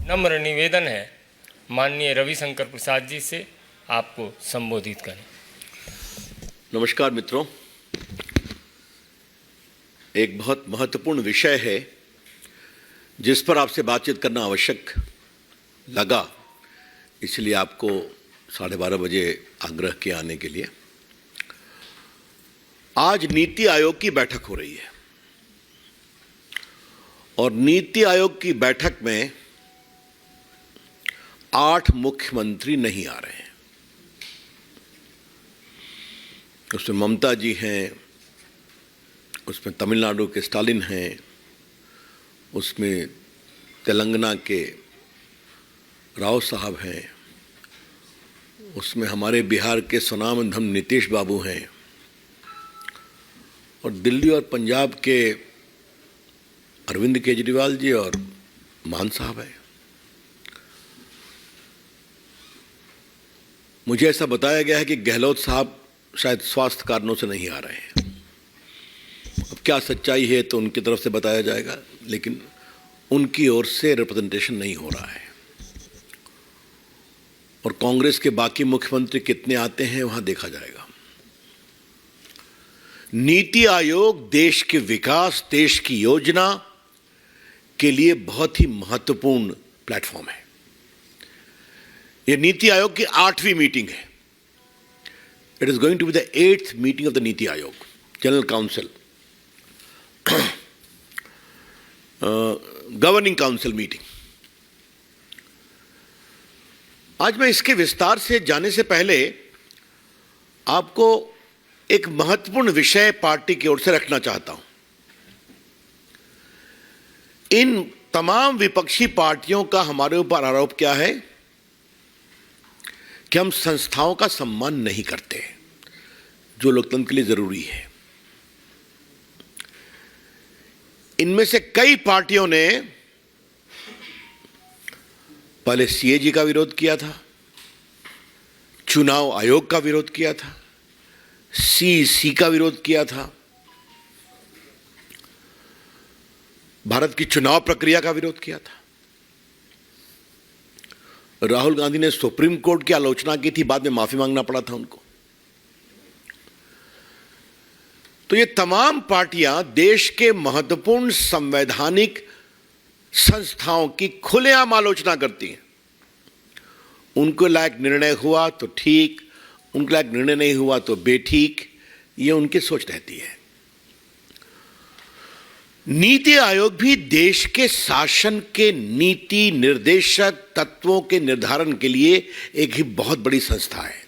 नम्र निवेदन है माननीय रविशंकर प्रसाद जी से आपको संबोधित करें। नमस्कार मित्रों, एक बहुत महत्वपूर्ण विषय है जिस पर आपसे बातचीत करना आवश्यक लगा, इसलिए आपको 12:30 बजे आग्रह किया आने के लिए। आज नीति आयोग की बैठक हो रही है और नीति आयोग की बैठक में 8 मुख्यमंत्री नहीं आ रहे हैं। उसमें ममता जी हैं, उसमें तमिलनाडु के स्टालिन हैं, उसमें तेलंगाना के राव साहब हैं, उसमें हमारे बिहार के स्वनामधन नीतीश बाबू हैं और दिल्ली और पंजाब के अरविंद केजरीवाल जी और मान साहब हैं। मुझे ऐसा बताया गया है कि गहलोत साहब शायद स्वास्थ्य कारणों से नहीं आ रहे हैं। अब क्या सच्चाई है तो उनकी तरफ से बताया जाएगा, लेकिन उनकी ओर से रिप्रेजेंटेशन नहीं हो रहा है। और कांग्रेस के बाकी मुख्यमंत्री कितने आते हैं वहां देखा जाएगा। नीति आयोग देश के विकास, देश की योजना के लिए बहुत ही महत्वपूर्ण प्लेटफॉर्म है। यह नीति आयोग की 8वीं मीटिंग है। It is going to be the 8th meeting of the Niti Aayog general council, governing council meeting. आज मैं इसके विस्तार से जाने से पहले आपको एक महत्वपूर्ण विषय पार्टी की ओर से रखना चाहता हूं। इन तमाम विपक्षी पार्टियों का हमारे ऊपर आरोप क्या है कि हम संस्थाओं का सम्मान नहीं करते, जो लोकतंत्र के लिए जरूरी है। इनमें से कई पार्टियों ने पहले सीएजी का विरोध किया था, चुनाव आयोग का विरोध किया था, सीईसी का विरोध किया था, भारत की चुनाव प्रक्रिया का विरोध किया था। राहुल गांधी ने सुप्रीम कोर्ट की आलोचना की थी, बाद में माफी मांगना पड़ा था उनको। तो ये तमाम पार्टियां देश के महत्वपूर्ण संवैधानिक संस्थाओं की खुलेआम आलोचना करती हैं। उनको लायक निर्णय हुआ तो ठीक, उनके लायक निर्णय नहीं हुआ तो बेठीक, ये उनकी सोच रहती है। नीति आयोग भी देश के शासन के नीति निर्देशक तत्वों के निर्धारण के लिए एक ही बहुत बड़ी संस्था है।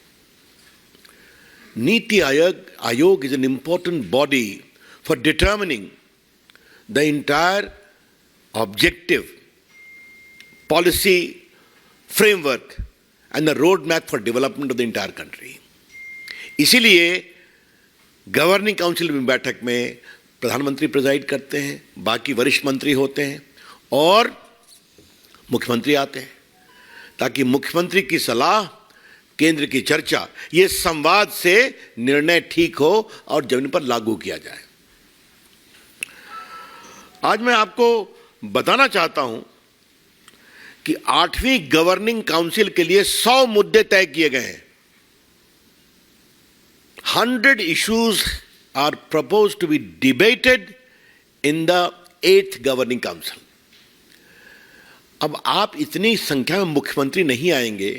NITI Aayog is an important body for determining the entire objective, policy, framework and the roadmap for development of the entire country. इसीलिए गवर्निंग काउंसिल में बैठक में प्रधानमंत्री प्रिजाइड करते हैं, बाकी वरिष्ठ मंत्री होते हैं और मुख्यमंत्री आते हैं, ताकि मुख्यमंत्री की सलाह, केंद्र की चर्चा, ये संवाद से निर्णय ठीक हो और जमीन पर लागू किया जाए। आज मैं आपको बताना चाहता हूं कि 8वीं गवर्निंग काउंसिल के लिए 100 मुद्दे तय किए गए हैं। 100 issues are proposed to be debated in the 8th governing council. अब आप इतनी संख्या में मुख्यमंत्री नहीं आएंगे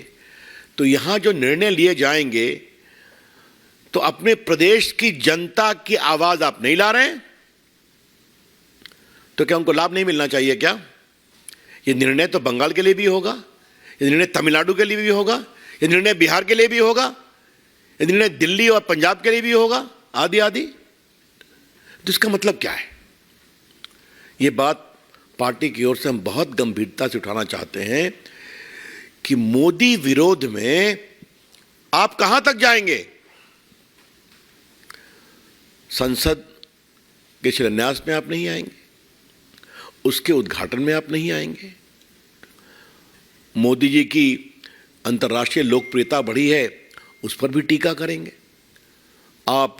तो यहां जो निर्णय लिए जाएंगे तो अपने प्रदेश की जनता की आवाज आप नहीं ला रहे हैं, तो क्या उनको लाभ नहीं मिलना चाहिए क्या? ये निर्णय तो बंगाल के लिए भी होगा, ये निर्णय तमिलनाडु के लिए भी होगा, ये निर्णय बिहार के लिए भी होगा, ये निर्णय दिल्ली और पंजाब के लिए भी होगा, आदि आदि। तो इसका मतलब क्या है? ये बात पार्टी की ओर से हम बहुत गंभीरता से उठाना चाहते हैं कि मोदी विरोध में आप कहां तक जाएंगे? संसद के शिलान्यास में आप नहीं आएंगे, उसके उद्घाटन में आप नहीं आएंगे। मोदी जी की अंतर्राष्ट्रीय लोकप्रियता बढ़ी है, उस पर भी टीका करेंगे। आप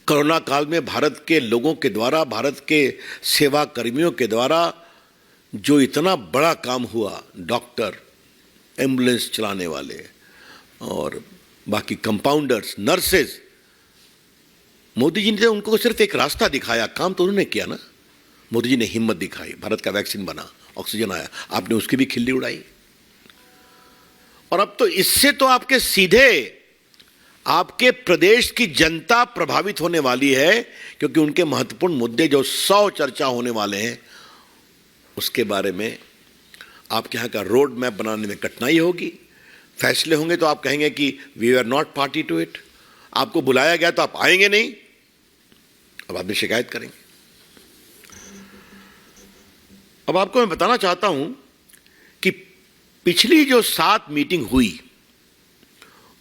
कोरोना काल में भारत के लोगों के द्वारा, भारत के सेवा कर्मियों के द्वारा जो इतना बड़ा काम हुआ, डॉक्टर, एम्बुलेंस चलाने वाले और बाकी कंपाउंडर्स, नर्सेज, मोदी जी ने तो उनको सिर्फ एक रास्ता दिखाया, काम तो उन्होंने किया ना। मोदी जी ने हिम्मत दिखाई, भारत का वैक्सीन बना, ऑक्सीजन आया, आपने उसकी भी खिल्ली उड़ाई। और अब तो इससे तो आपके सीधे आपके प्रदेश की जनता प्रभावित होने वाली है, क्योंकि उनके महत्वपूर्ण मुद्दे जो 100 चर्चा होने वाले हैं उसके बारे में आपके यहाँ का रोड मैप बनाने में कठिनाई होगी। फैसले होंगे तो आप कहेंगे कि we are not party to it, आपको बुलाया गया तो आप आएंगे नहीं, अब आप भी शिकायत करेंगे। अब आपको मैं बताना चाहता हूं कि पिछली जो 7 मीटिंग हुई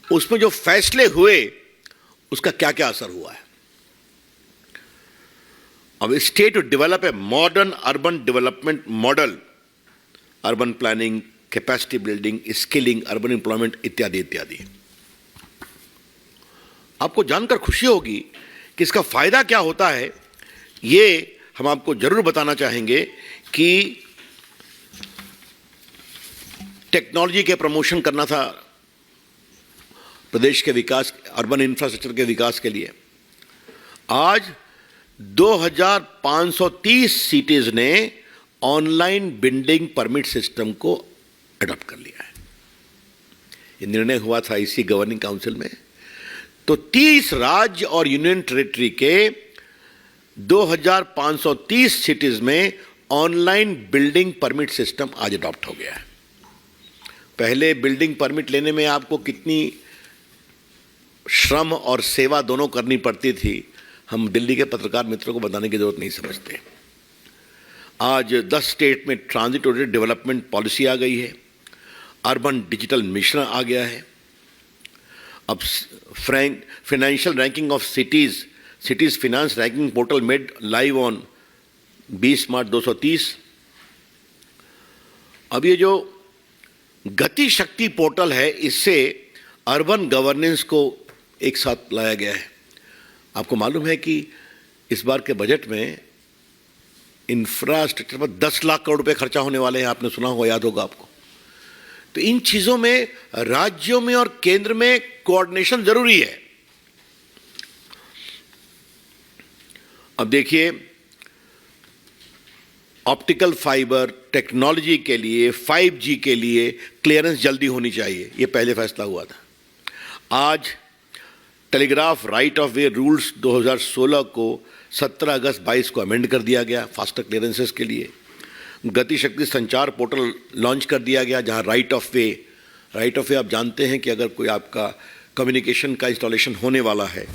उसमें जो फैसले हुए उसका क्या क्या असर हुआ है। अब state to develop a modern urban development model, urban planning, capacity building, skilling, urban employment इत्यादि इत्यादि। आपको जानकर खुशी होगी कि इसका फायदा क्या होता है, ये हम आपको जरूर बताना चाहेंगे कि टेक्नोलॉजी के प्रमोशन करना था प्रदेश के विकास, अर्बन इंफ्रास्ट्रक्चर के विकास के लिए। आज 2530 सिटीज ने ऑनलाइन बिल्डिंग परमिट सिस्टम को अडॉप्ट कर लिया है। ये निर्णय हुआ था इसी गवर्निंग काउंसिल में। तो 30 राज्य और यूनियन टेरिटरी के 2530 सिटीज में ऑनलाइन बिल्डिंग परमिट सिस्टम आज अडॉप्ट हो गया है। पहले बिल्डिंग परमिट लेने में आपको कितनी श्रम और सेवा दोनों करनी पड़ती थी, हम दिल्ली के पत्रकार मित्रों को बताने की जरूरत नहीं समझते। आज 10 स्टेट में ट्रांजिट ओरिएंटेड डेवलपमेंट पॉलिसी आ गई है, अर्बन डिजिटल मिशन आ गया है। अब financial ranking of cities finance ranking portal made live on 20 मार्च 230। अब ये जो गति शक्ति पोर्टल है, इससे अर्बन गवर्नेंस को एक साथ लाया गया है। आपको मालूम है कि इस बार के बजट में इंफ्रास्ट्रक्चर पर 10 लाख करोड़ रुपए खर्चा होने वाले हैं, आपने सुना होगा, याद होगा आपको। तो इन चीजों में राज्यों में और केंद्र में कोऑर्डिनेशन जरूरी है। अब देखिए, ऑप्टिकल फाइबर टेक्नोलॉजी के लिए 5G के लिए क्लियरेंस जल्दी होनी चाहिए, यह पहले फैसला हुआ था। आज telegraph right of way rules 2016 को 17 अगस्त 22 को अमेंड कर दिया गया फास्टर क्लियरेंसेस के लिए। गति शक्ति संचार पोर्टल लॉन्च कर दिया गया, जहां राइट ऑफ वे आप जानते हैं कि अगर कोई आपका कम्युनिकेशन का इंस्टॉलेशन होने वाला है